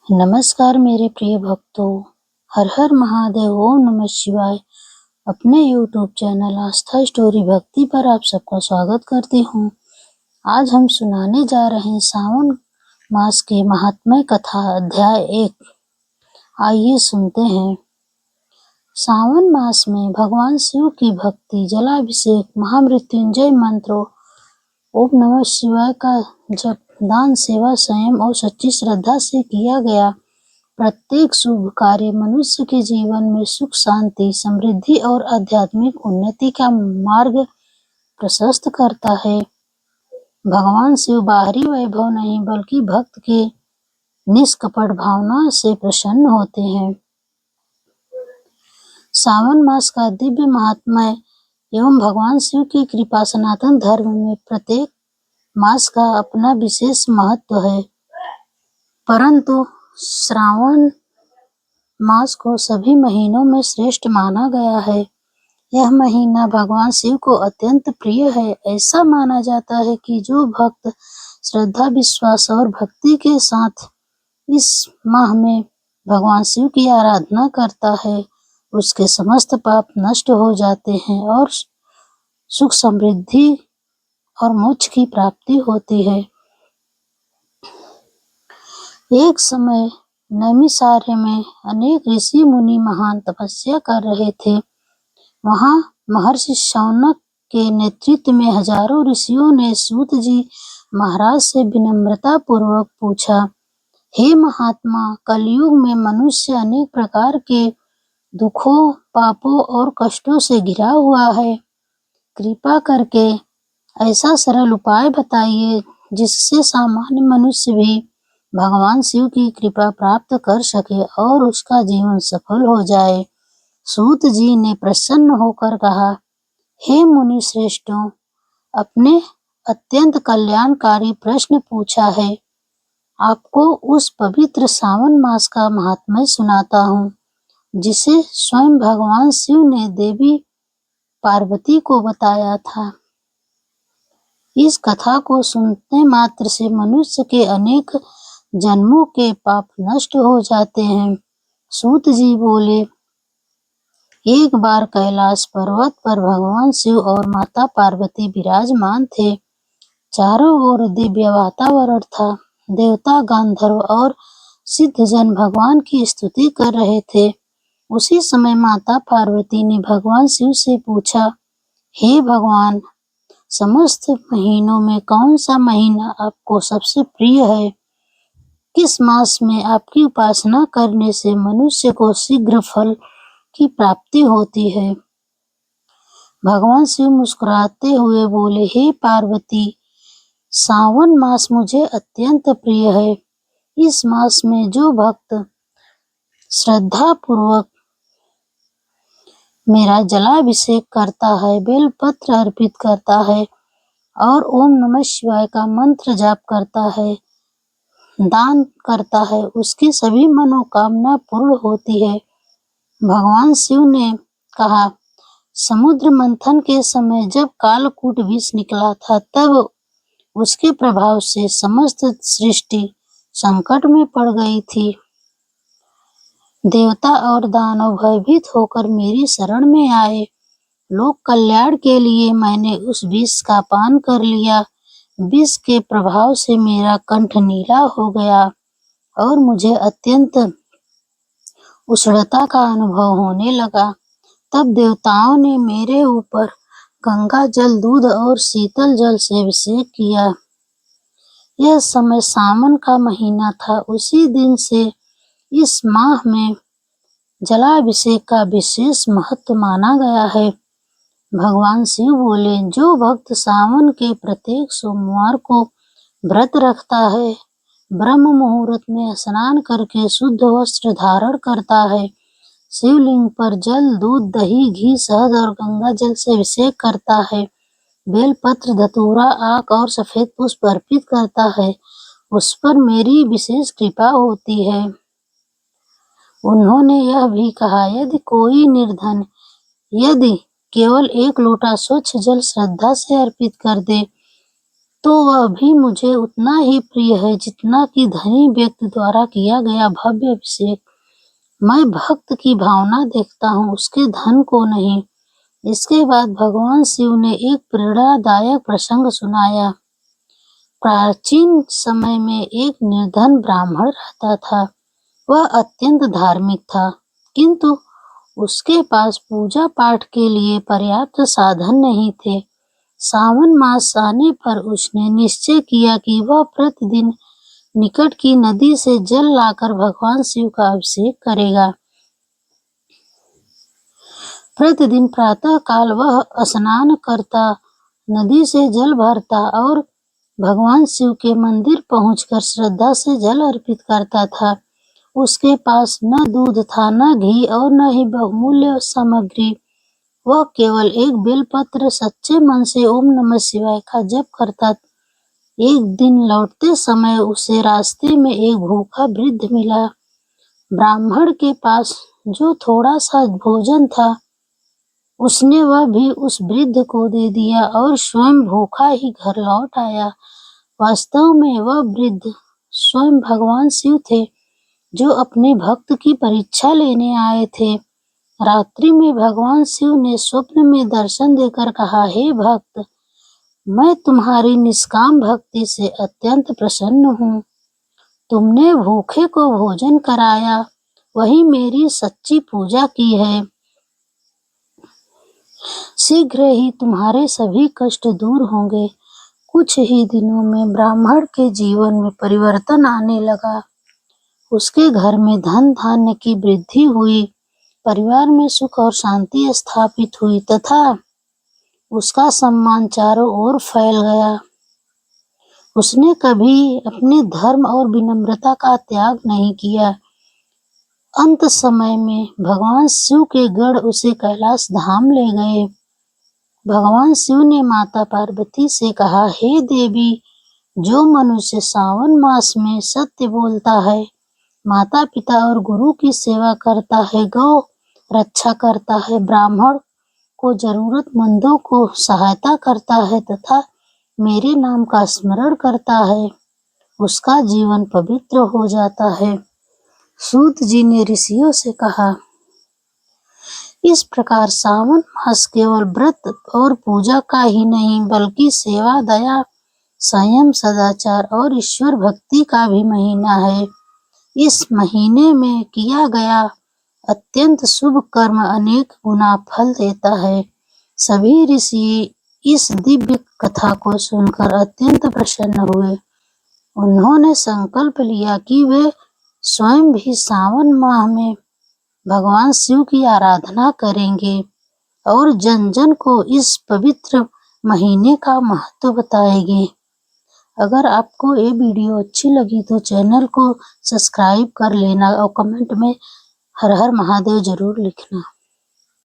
नमस्कार मेरे प्रिय भक्तों, हर हर महादेव, ओम नमः शिवाय। अपने YouTube चैनल आस्था स्टोरी भक्ति पर आप सबका स्वागत करती हूँ। आज हम सुनाने जा रहे हैं सावन मास के महात्म्य कथा अध्याय 1। आइए सुनते हैं। सावन मास में भगवान शिव की भक्ति, जलाभिषेक, महामृत्युंजय मंत्रों, ओम नमः शिवाय का जप, दान, सेवा, संयम और सच्ची श्रद्धा से किया गया प्रत्येक शुभ कार्य मनुष्य के जीवन में सुख, शांति, समृद्धि और आध्यात्मिक उन्नति का मार्ग प्रशस्त करता है। भगवान शिव बाहरी वैभव नहीं बल्कि भक्त के निष्कपट भावना से प्रसन्न होते हैं। सावन मास का दिव्य महात्म्य एवं भगवान शिव की कृपा सनातन धर्म में प्रत्येक मास का अपना विशेष महत्व है, परंतु श्रावण मास को सभी महीनों में श्रेष्ठ माना गया है। यह महीना भगवान शिव को अत्यंत प्रिय है। ऐसा माना जाता है कि जो भक्त श्रद्धा, विश्वास और भक्ति के साथ इस माह में भगवान शिव की आराधना करता है, उसके समस्त पाप नष्ट हो जाते हैं और सुख, समृद्धि और मोक्ष की प्राप्ति होती है। एक समय नैमिषारण्य में अनेक ऋषि मुनि महान तपस्या कर रहे थे। वहां महर्षि शौनक के नेतृत्व में हजारों ऋषियों ने सूत जी महाराज से विनम्रता पूर्वक पूछा, हे महात्मा, कलयुग में मनुष्य अनेक प्रकार के दुखों, पापों और कष्टों से घिरा हुआ है। कृपा करके ऐसा सरल उपाय बताइए जिससे सामान्य मनुष्य भी भगवान शिव की कृपा प्राप्त कर सके और उसका जीवन सफल हो जाए। सूत जी ने प्रसन्न होकर कहा, हे मुनि श्रेष्ठों, अपने अत्यंत कल्याणकारी प्रश्न पूछा है। आपको उस पवित्र सावन मास का महात्म्य सुनाता हूँ, जिसे स्वयं भगवान शिव ने देवी पार्वती को बताया था। इस कथा को सुनने मात्र से मनुष्य के अनेक जन्मों के पाप नष्ट हो जाते हैं। सूत जी बोले, एक बार कैलाश पर्वत पर भगवान शिव और माता पार्वती विराजमान थे। चारों ओर दिव्य वातावरण था। देवता, गांधर्व और सिद्धजन भगवान की स्तुति कर रहे थे। उसी समय माता पार्वती ने भगवान शिव से पूछा, हे भगवान, समस्त महीनों में कौन सा महीना आपको सबसे प्रिय है? किस मास में आपकी उपासना करने से मनुष्य को शीघ्र फल की प्राप्ति होती है? भगवान शिव मुस्कुराते हुए बोले, हे पार्वती, सावन मास मुझे अत्यंत प्रिय है। इस मास में जो भक्त श्रद्धा पूर्वक मेरा जलाभिषेक करता है, बेलपत्र अर्पित करता है और ओम नमः शिवाय का मंत्र जाप करता है, दान करता है, उसकी सभी मनोकामना पूर्ण होती है। भगवान शिव ने कहा, समुद्र मंथन के समय जब कालकूट विष निकला था, तब उसके प्रभाव से समस्त सृष्टि संकट में पड़ गई थी। देवता और दानव भयभीत होकर मेरी शरण में आए। लोक कल्याण के लिए मैंने उस विष का पान कर लिया। विष के प्रभाव से मेरा कंठ नीला हो गया और मुझे अत्यंत उष्णता का अनुभव होने लगा। तब देवताओं ने मेरे ऊपर गंगा जल, दूध और शीतल जल से अभिषेक किया। यह समय सावन का महीना था। उसी दिन से इस माह में जलाभिषेक का विशेष महत्व माना गया है। भगवान शिव बोले, जो भक्त सावन के प्रत्येक सोमवार को व्रत रखता है, ब्रह्म मुहूर्त में स्नान करके शुद्ध वस्त्र धारण करता है, शिवलिंग पर जल, दूध, दही, घी, शहद और गंगा जल से अभिषेक करता है, बेलपत्र, धतूरा, आक और सफेद पुष्प अर्पित करता है, उस पर मेरी विशेष कृपा होती है। उन्होंने यह भी कहा, यदि कोई निर्धन यदि केवल एक लोटा स्वच्छ जल श्रद्धा से अर्पित कर दे, तो वह भी मुझे उतना ही प्रिय है जितना कि धनी व्यक्ति द्वारा किया गया भव्य अभिषेक। मैं भक्त की भावना देखता हूँ, उसके धन को नहीं। इसके बाद भगवान शिव ने एक प्रेरणादायक प्रसंग सुनाया। प्राचीन समय में एक निर्धन ब्राह्मण रहता था। वह अत्यंत धार्मिक था, किंतु उसके पास पूजा पाठ के लिए पर्याप्त साधन नहीं थे। सावन मास आने पर उसने निश्चय किया कि वह प्रतिदिन निकट की नदी से जल लाकर भगवान शिव का अभिषेक करेगा। प्रतिदिन प्रातः काल वह स्नान करता, नदी से जल भरता और भगवान शिव के मंदिर पहुंचकर श्रद्धा से जल अर्पित करता था। उसके पास न दूध था, न घी और न ही बहुमूल्य सामग्री। वह केवल एक बेलपत्र सच्चे मन से ओम नमः शिवाय का जप करता। एक दिन लौटते समय उसे रास्ते में एक भूखा वृद्ध मिला। ब्राह्मण के पास जो थोड़ा सा भोजन था, उसने वह भी उस वृद्ध को दे दिया और स्वयं भूखा ही घर लौट आया। वास्तव में वह वृद्ध स्वयं भगवान शिव थे, जो अपने भक्त की परीक्षा लेने आए थे। रात्रि में भगवान शिव ने स्वप्न में दर्शन देकर कहा, हे भक्त, मैं तुम्हारी निष्काम भक्ति से अत्यंत प्रसन्न हूँ। तुमने भूखे को भोजन कराया, वही मेरी सच्ची पूजा की है। शीघ्र ही तुम्हारे सभी कष्ट दूर होंगे। कुछ ही दिनों में ब्राह्मण के जीवन में परिवर्तन आने लगा। उसके घर में धन धान्य की वृद्धि हुई, परिवार में सुख और शांति स्थापित हुई तथा उसका सम्मान चारों ओर फैल गया। उसने कभी अपने धर्म और विनम्रता का त्याग नहीं किया। अंत समय में भगवान शिव के गढ़ उसे कैलाश धाम ले गए। भगवान शिव ने माता पार्वती से कहा, हे देवी, जो मनुष्य सावन मास में सत्य बोलता है, माता पिता और गुरु की सेवा करता है, गौ रक्षा करता है, ब्राह्मण को जरूरतमंदों को सहायता करता है तथा मेरे नाम का स्मरण करता है, उसका जीवन पवित्र हो जाता है। सूत जी ने ऋषियों से कहा, इस प्रकार सावन मास केवल व्रत और पूजा का ही नहीं, बल्कि सेवा, दया, संयम, सदाचार और ईश्वर भक्ति का भी महीना है। इस महीने में किया गया अत्यंत शुभ कर्म अनेक गुना फल देता है। सभी ऋषि इस दिव्य कथा को सुनकर अत्यंत प्रसन्न हुए। उन्होंने संकल्प लिया कि वे स्वयं भी सावन माह में भगवान शिव की आराधना करेंगे और जन जन को इस पवित्र महीने का महत्व बताएंगे। अगर आपको ये वीडियो अच्छी लगी तो चैनल को सब्सक्राइब कर लेना और कमेंट में हर हर महादेव जरूर लिखना।